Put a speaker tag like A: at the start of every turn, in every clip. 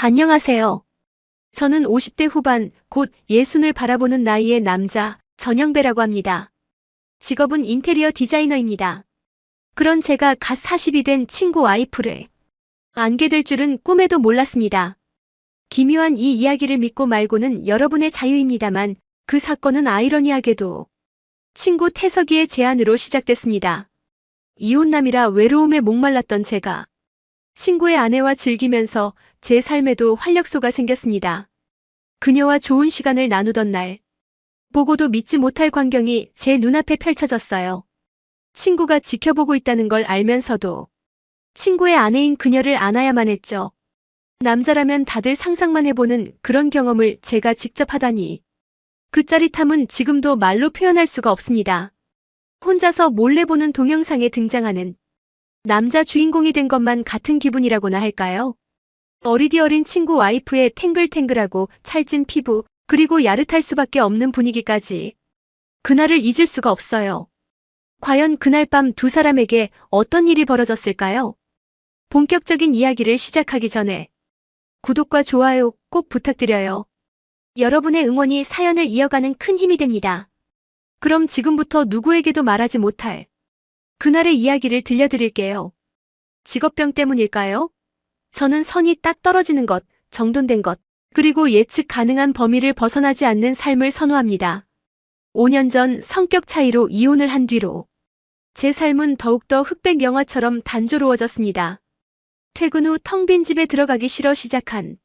A: 안녕하세요. 저는 50대 후반, 곧 예순을 바라보는 나이의 남자, 전영배라고 합니다. 직업은 인테리어 디자이너입니다. 그런 제가 갓 40이 된 친구 와이프를 안게 될 줄은 꿈에도 몰랐습니다. 기묘한 이 이야기를 믿고 말고는 여러분의 자유입니다만 그 사건은 아이러니하게도 친구 태석이의 제안으로 시작됐습니다. 이혼남이라 외로움에 목말랐던 제가 친구의 아내와 즐기면서 제 삶에도 활력소가 생겼습니다. 그녀와 좋은 시간을 나누던 날, 보고도 믿지 못할 광경이 제 눈앞에 펼쳐졌어요. 친구가 지켜보고 있다는 걸 알면서도 친구의 아내인 그녀를 안아야만 했죠. 남자라면 다들 상상만 해보는 그런 경험을 제가 직접 하다니. 그 짜릿함은 지금도 말로 표현할 수가 없습니다. 혼자서 몰래 보는 동영상에 등장하는 남자 주인공이 된 것만 같은 기분이라고나 할까요? 어리디 어린 친구 와이프의 탱글탱글하고 찰진 피부, 그리고 야릇할 수밖에 없는 분위기까지. 그날을 잊을 수가 없어요. 과연 그날 밤 두 사람에게 어떤 일이 벌어졌을까요? 본격적인 이야기를 시작하기 전에 구독과 좋아요 꼭 부탁드려요. 여러분의 응원이 사연을 이어가는 큰 힘이 됩니다. 그럼 지금부터 누구에게도 말하지 못할 그날의 이야기를 들려드릴게요. 직업병 때문일까요? 저는 선이 딱 떨어지는 것, 정돈된 것, 그리고 예측 가능한 범위를 벗어나지 않는 삶을 선호합니다. 5년 전 성격 차이로 이혼을 한 뒤로 제 삶은 더욱더 흑백 영화처럼 단조로워졌습니다. 퇴근 후 텅 빈 집에 들어가기 싫어 시작한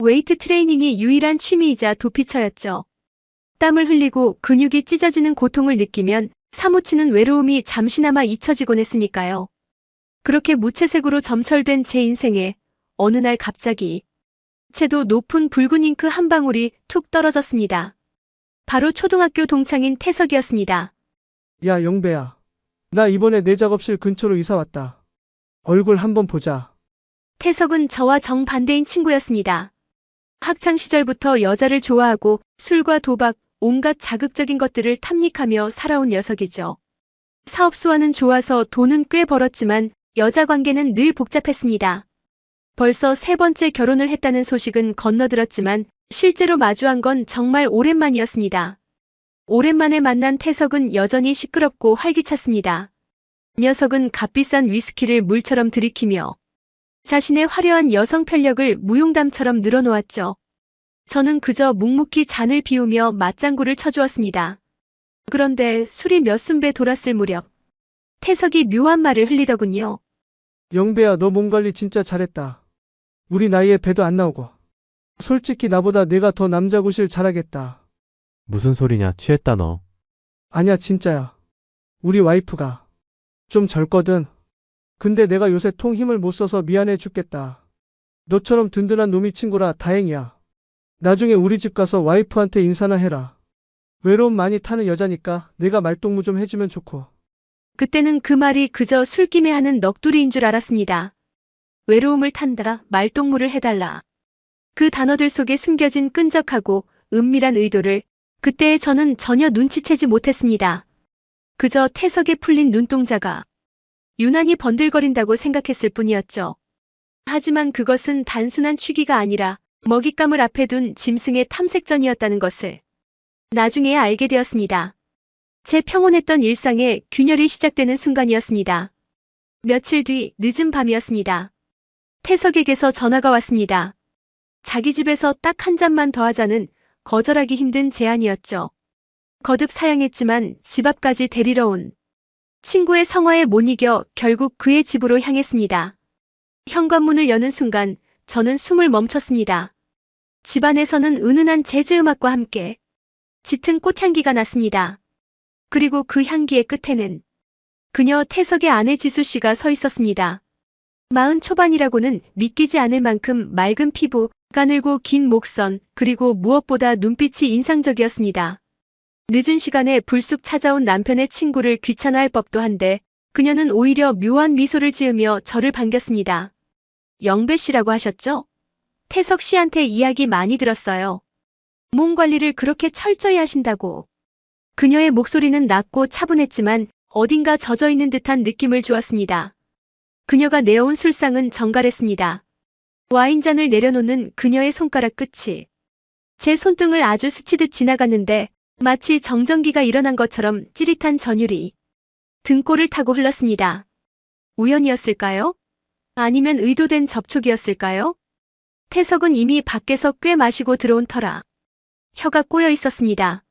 A: 웨이트 트레이닝이 유일한 취미이자 도피처였죠. 땀을 흘리고 근육이 찢어지는 고통을 느끼면 사무치는 외로움이 잠시나마 잊혀지곤 했으니까요. 그렇게 무채색으로 점철된 제 인생에 어느 날 갑자기 채도 높은 붉은 잉크 한 방울이 툭 떨어졌습니다. 바로 초등학교 동창인 태석이었습니다.
B: 야, 영배야. 나 이번에 내 작업실 근처로 이사 왔다. 얼굴 한번 보자.
A: 태석은 저와 정반대인 친구였습니다. 학창 시절부터 여자를 좋아하고 술과 도박, 온갖 자극적인 것들을 탐닉하며 살아온 녀석이죠. 사업수와는 좋아서 돈은 꽤 벌었지만 여자 관계는 늘 복잡했습니다. 벌써 3번째 결혼을 했다는 소식은 건너들었지만 실제로 마주한 건 정말 오랜만이었습니다. 오랜만에 만난 태석은 여전히 시끄럽고 활기찼습니다. 녀석은 값비싼 위스키를 물처럼 들이키며 자신의 화려한 여성 편력을 무용담처럼 늘어놓았죠. 저는 그저 묵묵히 잔을 비우며 맞장구를 쳐주었습니다. 그런데 술이 몇 순배 돌았을 무렵 태석이 묘한 말을 흘리더군요.
B: 영배야, 너 몸 관리 진짜 잘했다. 우리 나이에 배도 안 나오고. 솔직히 나보다 내가 더 남자 구실 잘하겠다.
C: 무슨 소리냐, 취했다 너.
B: 아니야, 진짜야. 우리 와이프가 좀 젊거든. 근데 내가 요새 통 힘을 못 써서 미안해 죽겠다. 너처럼 든든한 놈이 친구라 다행이야. 나중에 우리 집 가서 와이프한테 인사나 해라. 외로움 많이 타는 여자니까 내가 말동무 좀 해주면 좋고.
A: 그때는 그 말이 그저 술김에 하는 넋두리인 줄 알았습니다. 외로움을 탄다, 말동무를 해달라. 그 단어들 속에 숨겨진 끈적하고 은밀한 의도를 그때의 저는 전혀 눈치채지 못했습니다. 그저 태석에 풀린 눈동자가 유난히 번들거린다고 생각했을 뿐이었죠. 하지만 그것은 단순한 취기가 아니라 먹잇감을 앞에 둔 짐승의 탐색전이었다는 것을 나중에 알게 되었습니다. 제 평온했던 일상에 균열이 시작되는 순간이었습니다. 며칠 뒤 늦은 밤이었습니다. 태석에게서 전화가 왔습니다. 자기 집에서 딱 한 잔만 더 하자는 거절하기 힘든 제안이었죠. 거듭 사양했지만 집 앞까지 데리러 온 친구의 성화에 못 이겨 결국 그의 집으로 향했습니다. 현관문을 여는 순간 저는 숨을 멈췄습니다. 집안에서는 은은한 재즈 음악과 함께 짙은 꽃향기가 났습니다. 그리고 그 향기의 끝에는 그녀 태석의 아내 지수 씨가 서 있었습니다. 40 초반이라고는 믿기지 않을 만큼 맑은 피부, 가늘고 긴 목선, 그리고 무엇보다 눈빛이 인상적이었습니다. 늦은 시간에 불쑥 찾아온 남편의 친구를 귀찮아할 법도 한데 그녀는 오히려 묘한 미소를 지으며 저를 반겼습니다. 영배 씨라고 하셨죠? 태석 씨한테 이야기 많이 들었어요. 몸 관리를 그렇게 철저히 하신다고. 그녀의 목소리는 낮고 차분했지만 어딘가 젖어있는 듯한 느낌을 주었습니다. 그녀가 내어온 술상은 정갈했습니다. 와인잔을 내려놓는 그녀의 손가락 끝이 제 손등을 아주 스치듯 지나갔는데 마치 정전기가 일어난 것처럼 찌릿한 전율이 등골을 타고 흘렀습니다. 우연이었을까요? 아니면 의도된 접촉이었을까요? 태석은 이미 밖에서 꽤 마시고 들어온 터라 혀가 꼬여 있었습니다.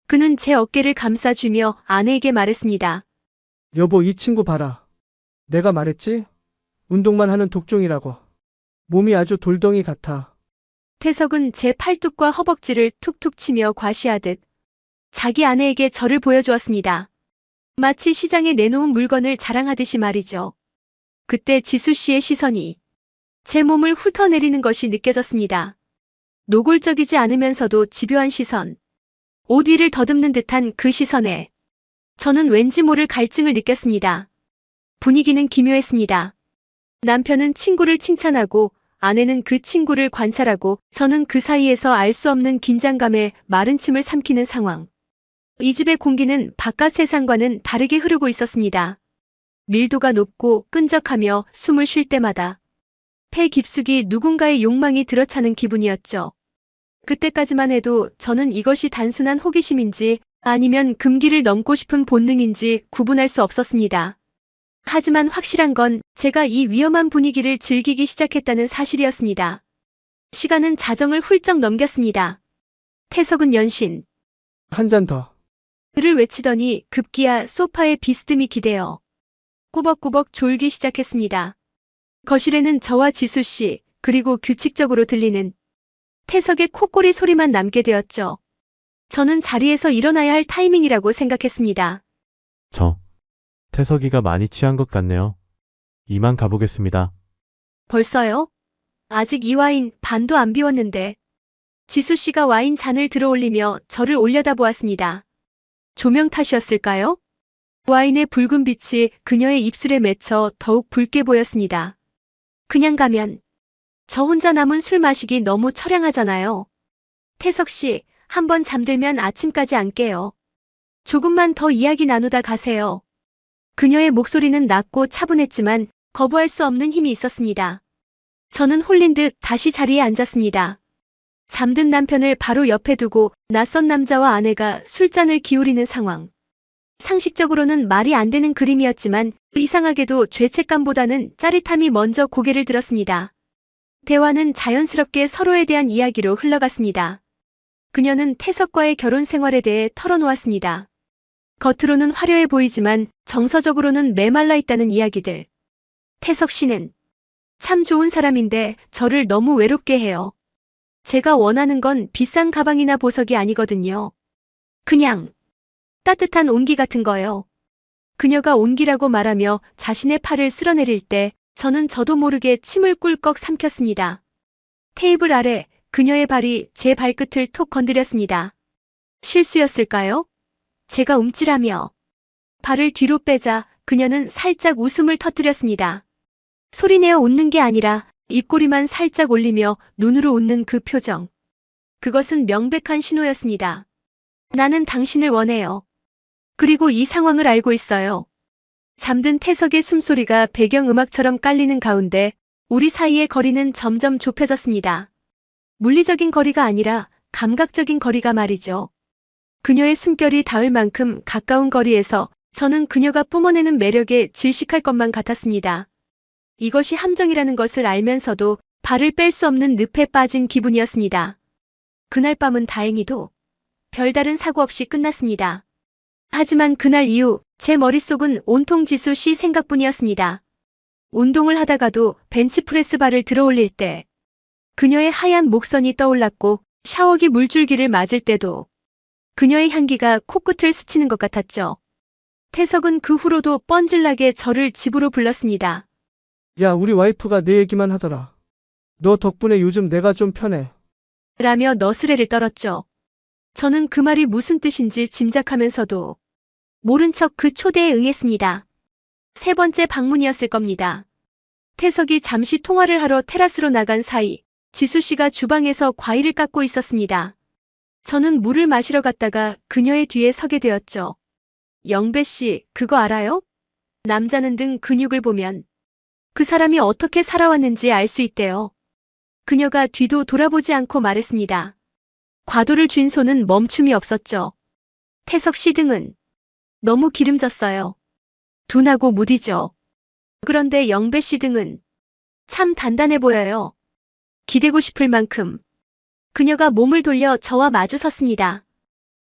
A: 그는 제 어깨를 감싸주며 아내에게 말했습니다.
B: 여보, 이 친구 봐라. 내가 말했지? 운동만 하는 독종이라고. 몸이 아주 돌덩이 같아.
A: 태석은 제 팔뚝과 허벅지를 툭툭 치며 과시하듯 자기 아내에게 저를 보여주었습니다. 마치 시장에 내놓은 물건을 자랑하듯이 말이죠. 그때 지수 씨의 시선이 제 몸을 훑어내리는 것이 느껴졌습니다. 노골적이지 않으면서도 집요한 시선. 옷 위를 더듬는 듯한 그 시선에 저는 왠지 모를 갈증을 느꼈습니다. 분위기는 기묘했습니다. 남편은 친구를 칭찬하고 아내는 그 친구를 관찰하고 저는 그 사이에서 알 수 없는 긴장감에 마른 침을 삼키는 상황. 이 집의 공기는 바깥 세상과는 다르게 흐르고 있었습니다. 밀도가 높고 끈적하며 숨을 쉴 때마다 폐 깊숙이 누군가의 욕망이 들어차는 기분이었죠. 그때까지만 해도 저는 이것이 단순한 호기심인지 아니면 금기를 넘고 싶은 본능인지 구분할 수 없었습니다. 하지만 확실한 건 제가 이 위험한 분위기를 즐기기 시작했다는 사실이었습니다. 시간은 자정을 훌쩍 넘겼습니다. 태석은 연신
B: 한 잔 더.
A: 그를 외치더니 급기야 소파에 비스듬히 기대어 꾸벅꾸벅 졸기 시작했습니다. 거실에는 저와 지수 씨 그리고 규칙적으로 들리는 태석의 콧꼬리 소리만 남게 되었죠. 저는 자리에서 일어나야 할 타이밍이라고 생각했습니다.
C: 태석이가 많이 취한 것 같네요. 이만 가보겠습니다.
A: 벌써요? 아직 이 와인 반도 안 비웠는데. 지수 씨가 와인 잔을 들어올리며 저를 올려다보았습니다. 조명 탓이었을까요? 와인의 붉은 빛이 그녀의 입술에 맺혀 더욱 붉게 보였습니다. 그냥 가면 저 혼자 남은 술 마시기 너무 처량하잖아요. 태석 씨, 한번 잠들면 아침까지 안 깨요. 조금만 더 이야기 나누다 가세요. 그녀의 목소리는 낮고 차분했지만 거부할 수 없는 힘이 있었습니다. 저는 홀린 듯 다시 자리에 앉았습니다. 잠든 남편을 바로 옆에 두고 낯선 남자와 아내가 술잔을 기울이는 상황. 상식적으로는 말이 안 되는 그림이었지만 이상하게도 죄책감보다는 짜릿함이 먼저 고개를 들었습니다. 대화는 자연스럽게 서로에 대한 이야기로 흘러갔습니다. 그녀는 태석과의 결혼 생활에 대해 털어놓았습니다. 겉으로는 화려해 보이지만 정서적으로는 메말라 있다는 이야기들. 태석 씨는 참 좋은 사람인데 저를 너무 외롭게 해요. 제가 원하는 건 비싼 가방이나 보석이 아니거든요. 그냥 따뜻한 온기 같은 거요. 그녀가 온기라고 말하며 자신의 팔을 쓸어내릴 때 저는 저도 모르게 침을 꿀꺽 삼켰습니다. 테이블 아래 그녀의 발이 제 발끝을 톡 건드렸습니다. 실수였을까요? 제가 움찔하며 발을 뒤로 빼자 그녀는 살짝 웃음을 터뜨렸습니다. 소리내어 웃는 게 아니라 입꼬리만 살짝 올리며 눈으로 웃는 그 표정. 그것은 명백한 신호였습니다. 나는 당신을 원해요. 그리고 이 상황을 알고 있어요. 잠든 태석의 숨소리가 배경음악처럼 깔리는 가운데 우리 사이의 거리는 점점 좁혀졌습니다. 물리적인 거리가 아니라 감각적인 거리가 말이죠. 그녀의 숨결이 닿을 만큼 가까운 거리에서 저는 그녀가 뿜어내는 매력에 질식할 것만 같았습니다. 이것이 함정이라는 것을 알면서도 발을 뺄 수 없는 늪에 빠진 기분이었습니다. 그날 밤은 다행히도 별다른 사고 없이 끝났습니다. 하지만 그날 이후 제 머릿속은 온통 지수 씨 생각뿐이었습니다. 운동을 하다가도 벤치프레스 바를 들어올릴 때 그녀의 하얀 목선이 떠올랐고 샤워기 물줄기를 맞을 때도 그녀의 향기가 코끝을 스치는 것 같았죠. 태석은 그 후로도 뻔질나게 저를 집으로 불렀습니다.
B: 야, 우리 와이프가 내 얘기만 하더라. 너 덕분에 요즘 내가 좀 편해.
A: 라며 너스레를 떨었죠. 저는 그 말이 무슨 뜻인지 짐작하면서도 모른 척 그 초대에 응했습니다. 세 번째 방문이었을 겁니다. 태석이 잠시 통화를 하러 테라스로 나간 사이 지수 씨가 주방에서 과일을 깎고 있었습니다. 저는 물을 마시러 갔다가 그녀의 뒤에 서게 되었죠. 영배 씨, 그거 알아요? 남자는 등 근육을 보면 그 사람이 어떻게 살아왔는지 알 수 있대요. 그녀가 뒤도 돌아보지 않고 말했습니다. 과도를 쥔 손은 멈춤이 없었죠. 태석 씨 등은 너무 기름졌어요. 둔하고 무디죠. 그런데 영배 씨 등은 참 단단해 보여요. 기대고 싶을 만큼 그녀가 몸을 돌려 저와 마주 섰습니다.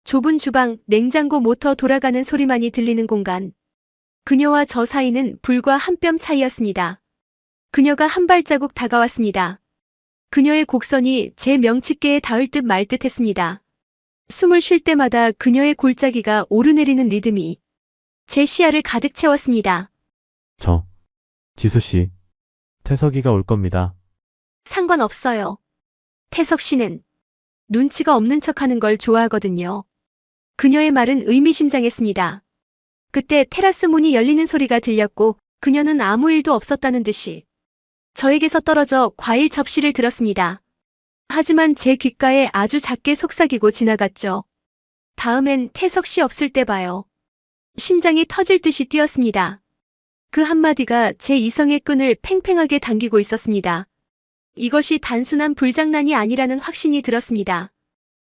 A: 좁은 주방, 냉장고 모터 돌아가는 소리만이 들리는 공간. 그녀와 저 사이는 불과 한 뼘 차이였습니다. 그녀가 한 발자국 다가왔습니다. 그녀의 곡선이 제 명치께에 닿을 듯 말 듯 했습니다. 숨을 쉴 때마다 그녀의 골짜기가 오르내리는 리듬이 제 시야를 가득 채웠습니다.
C: 지수 씨, 태석이가 올 겁니다.
A: 상관없어요. 태석 씨는 눈치가 없는 척하는 걸 좋아하거든요. 그녀의 말은 의미심장했습니다. 그때 테라스 문이 열리는 소리가 들렸고 그녀는 아무 일도 없었다는 듯이 저에게서 떨어져 과일 접시를 들었습니다. 하지만 제 귓가에 아주 작게 속삭이고 지나갔죠. 다음엔 태석 씨 없을 때 봐요. 심장이 터질 듯이 뛰었습니다. 그 한마디가 제 이성의 끈을 팽팽하게 당기고 있었습니다. 이것이 단순한 불장난이 아니라는 확신이 들었습니다.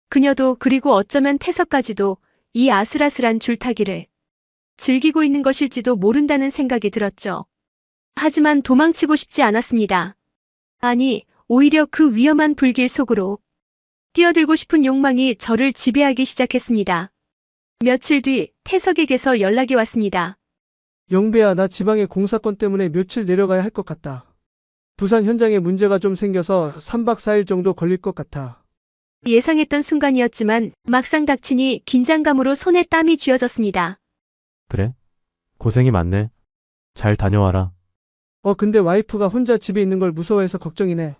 A: 그녀도 그리고 어쩌면 태석까지도 이 아슬아슬한 줄타기를 즐기고 있는 것일지도 모른다는 생각이 들었죠. 하지만 도망치고 싶지 않았습니다. 아니, 오히려 그 위험한 불길 속으로 뛰어들고 싶은 욕망이 저를 지배하기 시작했습니다. 며칠 뒤 태석에게서 연락이 왔습니다.
B: 영배야, 나 지방에 공사건 때문에 며칠 내려가야 할 것 같다. 부산 현장에 문제가 좀 생겨서 3박 4일 정도 걸릴 것 같아.
A: 예상했던 순간이었지만 막상 닥치니 긴장감으로 손에 땀이 쥐어졌습니다.
C: 그래? 고생이 많네. 잘 다녀와라.
B: 근데 와이프가 혼자 집에 있는 걸 무서워해서 걱정이네.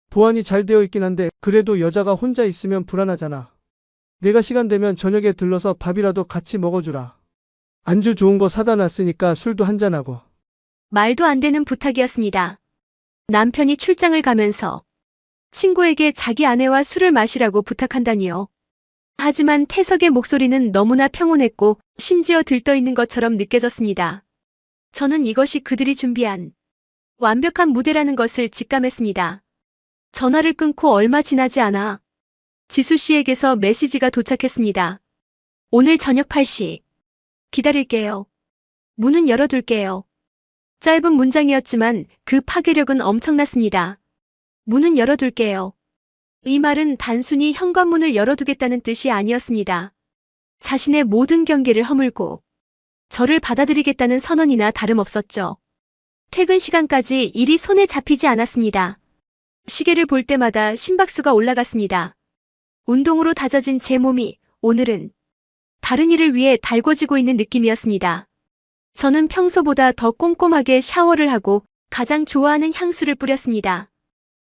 B: 보안이 잘 되어 있긴 한데 그래도 여자가 혼자 있으면 불안하잖아. 내가 시간 되면 저녁에 들러서 밥이라도 같이 먹어주라. 안주 좋은 거 사다 놨으니까 술도 한잔하고.
A: 말도 안 되는 부탁이었습니다. 남편이 출장을 가면서 친구에게 자기 아내와 술을 마시라고 부탁한다니요. 하지만 태석의 목소리는 너무나 평온했고 심지어 들떠있는 것처럼 느껴졌습니다. 저는 이것이 그들이 준비한 완벽한 무대라는 것을 직감했습니다. 전화를 끊고 얼마 지나지 않아 지수 씨에게서 메시지가 도착했습니다. 오늘 저녁 8시. 기다릴게요. 문은 열어둘게요. 짧은 문장이었지만 그 파괴력은 엄청났습니다. 문은 열어둘게요. 이 말은 단순히 현관문을 열어두겠다는 뜻이 아니었습니다. 자신의 모든 경계를 허물고 저를 받아들이겠다는 선언이나 다름없었죠. 퇴근 시간까지 일이 손에 잡히지 않았습니다. 시계를 볼 때마다 심박수가 올라갔습니다. 운동으로 다져진 제 몸이 오늘은 다른 일을 위해 달궈지고 있는 느낌이었습니다. 저는 평소보다 더 꼼꼼하게 샤워를 하고 가장 좋아하는 향수를 뿌렸습니다.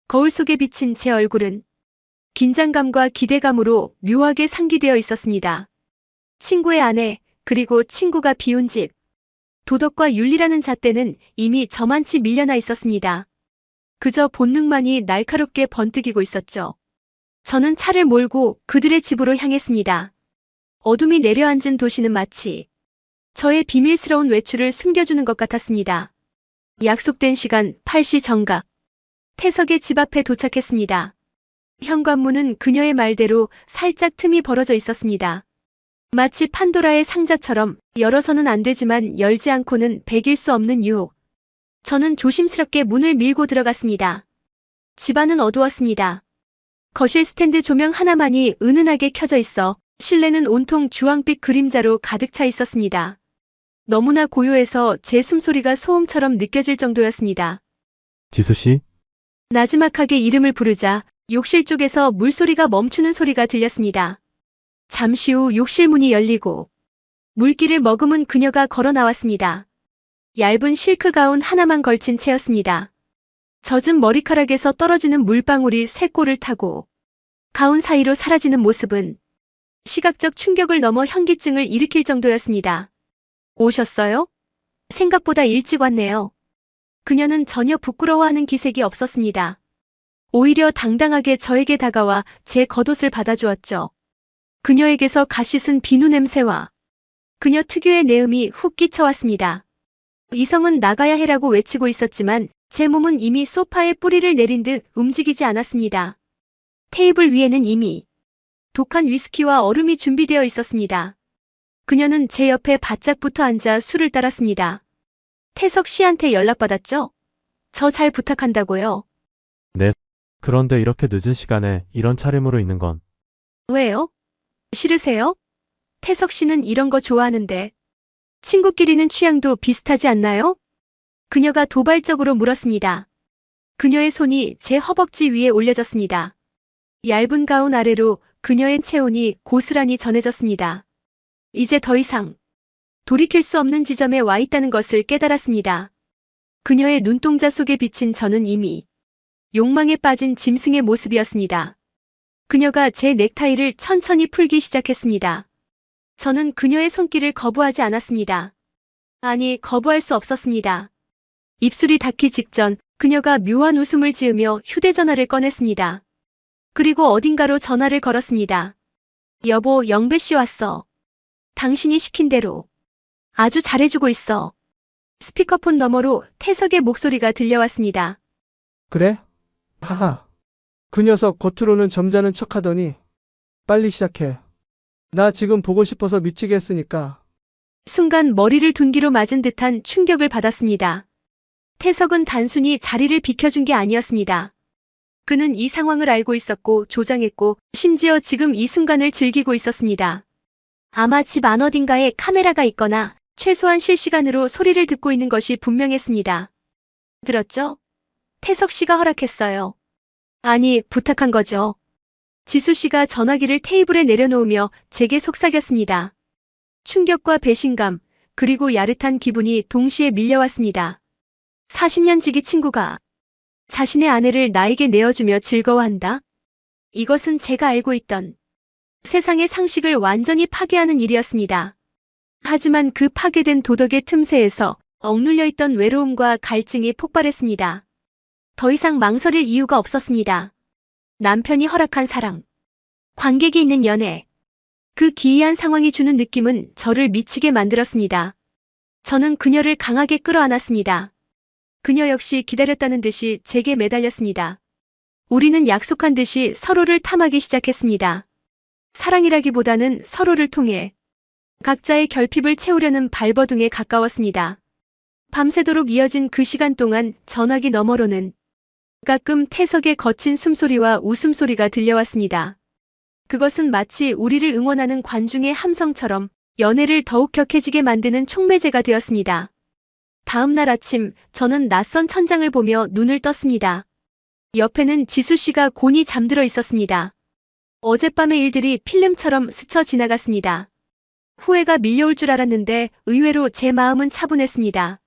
A: 거울 속에 비친 제 얼굴은 긴장감과 기대감으로 묘하게 상기되어 있었습니다. 친구의 아내, 그리고 친구가 비운 집. 도덕과 윤리라는 잣대는 이미 저만치 밀려나 있었습니다. 그저 본능만이 날카롭게 번뜩이고 있었죠. 저는 차를 몰고 그들의 집으로 향했습니다. 어둠이 내려앉은 도시는 마치 저의 비밀스러운 외출을 숨겨주는 것 같았습니다. 약속된 시간 8시 정각. 태석의 집 앞에 도착했습니다. 현관문은 그녀의 말대로 살짝 틈이 벌어져 있었습니다. 마치 판도라의 상자처럼 열어서는 안 되지만 열지 않고는 배길 수 없는 유혹. 저는 조심스럽게 문을 밀고 들어갔습니다. 집안은 어두웠습니다. 거실 스탠드 조명 하나만이 은은하게 켜져 있어 실내는 온통 주황빛 그림자로 가득 차 있었습니다. 너무나 고요해서 제 숨소리가 소음처럼 느껴질 정도였습니다.
C: 지수 씨,
A: 나지막하게 이름을 부르자 욕실 쪽에서 물소리가 멈추는 소리가 들렸습니다. 잠시 후 욕실 문이 열리고 물기를 머금은 그녀가 걸어 나왔습니다. 얇은 실크 가운 하나만 걸친 채였습니다. 젖은 머리카락에서 떨어지는 물방울이 쇳골을 타고 가운 사이로 사라지는 모습은 시각적 충격을 넘어 현기증을 일으킬 정도였습니다. 오셨어요? 생각보다 일찍 왔네요. 그녀는 전혀 부끄러워하는 기색이 없었습니다. 오히려 당당하게 저에게 다가와 제 겉옷을 받아주었죠. 그녀에게서 가시슨 비누 냄새와 그녀 특유의 내음이 훅 끼쳐왔습니다. 이성은 나가야 해라고 외치고 있었지만 제 몸은 이미 소파에 뿌리를 내린 듯 움직이지 않았습니다. 테이블 위에는 이미 독한 위스키와 얼음이 준비되어 있었습니다. 그녀는 제 옆에 바짝 붙어 앉아 술을 따랐습니다. 태석 씨한테 연락받았죠? 저 잘 부탁한다고요.
C: 그런데 이렇게 늦은 시간에 이런 차림으로 있는 건
A: 왜요? 싫으세요? 태석 씨는 이런 거 좋아하는데. 친구끼리는 취향도 비슷하지 않나요? 그녀가 도발적으로 물었습니다. 그녀의 손이 제 허벅지 위에 올려졌습니다. 얇은 가운 아래로 그녀의 체온이 고스란히 전해졌습니다. 이제 더 이상 돌이킬 수 없는 지점에 와 있다는 것을 깨달았습니다. 그녀의 눈동자 속에 비친 저는 이미 욕망에 빠진 짐승의 모습이었습니다. 그녀가 제 넥타이를 천천히 풀기 시작했습니다. 저는 그녀의 손길을 거부하지 않았습니다. 아니, 거부할 수 없었습니다. 입술이 닿기 직전 그녀가 묘한 웃음을 지으며 휴대전화를 꺼냈습니다. 그리고 어딘가로 전화를 걸었습니다. 여보, 영배 씨 왔어. 당신이 시킨 대로 아주 잘해주고 있어. 스피커폰 너머로 태석의 목소리가 들려왔습니다.
B: 그래? 하하. 그 녀석 겉으로는 점잖은 척하더니 빨리 시작해. 나 지금 보고 싶어서 미치게 했으니까.
A: 순간 머리를 둔기로 맞은 듯한 충격을 받았습니다. 태석은 단순히 자리를 비켜준 게 아니었습니다. 그는 이 상황을 알고 있었고 조장했고 심지어 지금 이 순간을 즐기고 있었습니다. 아마 집 안 어딘가에 카메라가 있거나 최소한 실시간으로 소리를 듣고 있는 것이 분명했습니다. 들었죠? 태석 씨가 허락했어요. 아니, 부탁한 거죠. 지수 씨가 전화기를 테이블에 내려놓으며 제게 속삭였습니다. 충격과 배신감, 그리고 야릇한 기분이 동시에 밀려왔습니다. 40년 지기 친구가 자신의 아내를 나에게 내어주며 즐거워한다? 이것은 제가 알고 있던 세상의 상식을 완전히 파괴하는 일이었습니다. 하지만 그 파괴된 도덕의 틈새에서 억눌려 있던 외로움과 갈증이 폭발했습니다. 더 이상 망설일 이유가 없었습니다. 남편이 허락한 사랑, 관객이 있는 연애, 그 기이한 상황이 주는 느낌은 저를 미치게 만들었습니다. 저는 그녀를 강하게 끌어안았습니다. 그녀 역시 기다렸다는 듯이 제게 매달렸습니다. 우리는 약속한 듯이 서로를 탐하기 시작했습니다. 사랑이라기보다는 서로를 통해 각자의 결핍을 채우려는 발버둥에 가까웠습니다. 밤새도록 이어진 그 시간 동안 전화기 너머로는 가끔 태석의 거친 숨소리와 웃음소리가 들려왔습니다. 그것은 마치 우리를 응원하는 관중의 함성처럼 연애를 더욱 격해지게 만드는 촉매제가 되었습니다. 다음 날 아침 저는 낯선 천장을 보며 눈을 떴습니다. 옆에는 지수 씨가 곤히 잠들어 있었습니다. 어젯밤의 일들이 필름처럼 스쳐 지나갔습니다. 후회가 밀려올 줄 알았는데 의외로 제 마음은 차분했습니다.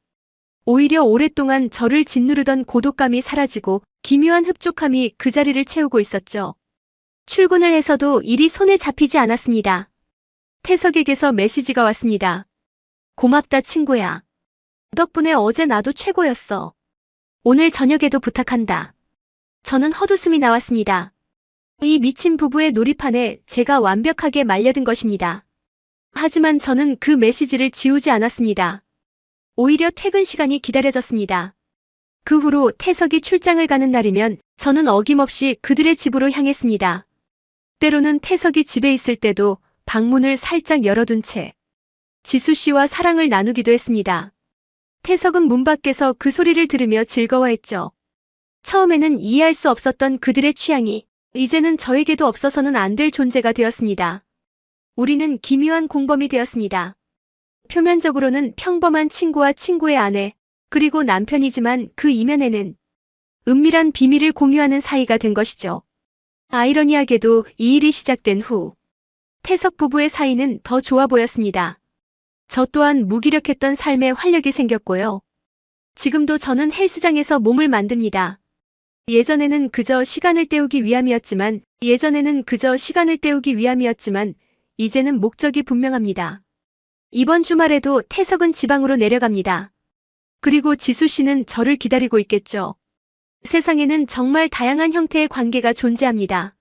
A: 오히려 오랫동안 저를 짓누르던 고독감이 사라지고 기묘한 흡족함이 그 자리를 채우고 있었죠. 출근을 해서도 일이 손에 잡히지 않았습니다. 태석에게서 메시지가 왔습니다. 고맙다 친구야. 덕분에 어제 나도 최고였어. 오늘 저녁에도 부탁한다. 저는 헛웃음이 나왔습니다. 이 미친 부부의 놀이판에 제가 완벽하게 말려든 것입니다. 하지만 저는 그 메시지를 지우지 않았습니다. 오히려 퇴근 시간이 기다려졌습니다. 그 후로 태석이 출장을 가는 날이면 저는 어김없이 그들의 집으로 향했습니다. 때로는 태석이 집에 있을 때도 방문을 살짝 열어둔 채 지수 씨와 사랑을 나누기도 했습니다. 태석은 문 밖에서 그 소리를 들으며 즐거워했죠. 처음에는 이해할 수 없었던 그들의 취향이 이제는 저에게도 없어서는 안 될 존재가 되었습니다. 우리는 기묘한 공범이 되었습니다. 표면적으로는 평범한 친구와 친구의 아내, 그리고 남편이지만 그 이면에는 은밀한 비밀을 공유하는 사이가 된 것이죠. 아이러니하게도 이 일이 시작된 후 태석 부부의 사이는 더 좋아 보였습니다. 저 또한 무기력했던 삶에 활력이 생겼고요. 지금도 저는 헬스장에서 몸을 만듭니다. 예전에는 그저 시간을 때우기 위함이었지만 이제는 목적이 분명합니다. 이번 주말에도 태석은 지방으로 내려갑니다. 그리고 지수 씨는 저를 기다리고 있겠죠. 세상에는 정말 다양한 형태의 관계가 존재합니다.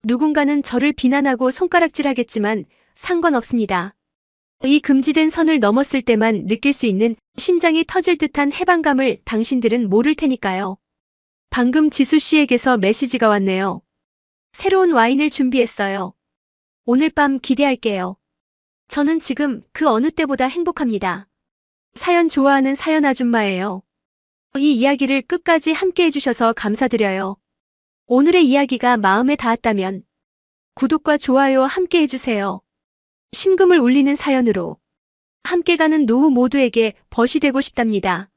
A: 누군가는 저를 비난하고 손가락질하겠지만 상관없습니다. 이 금지된 선을 넘었을 때만 느낄 수 있는 심장이 터질 듯한 해방감을 당신들은 모를 테니까요. 방금 지수 씨에게서 메시지가 왔네요. 새로운 와인을 준비했어요. 오늘 밤 기대할게요. 저는 지금 그 어느 때보다 행복합니다. 사연 좋아하는 사연 아줌마예요. 이 이야기를 끝까지 함께 해주셔서 감사드려요. 오늘의 이야기가 마음에 닿았다면 구독과 좋아요 함께 해주세요. 심금을 울리는 사연으로 함께 가는 노후 모두에게 벗이 되고 싶답니다.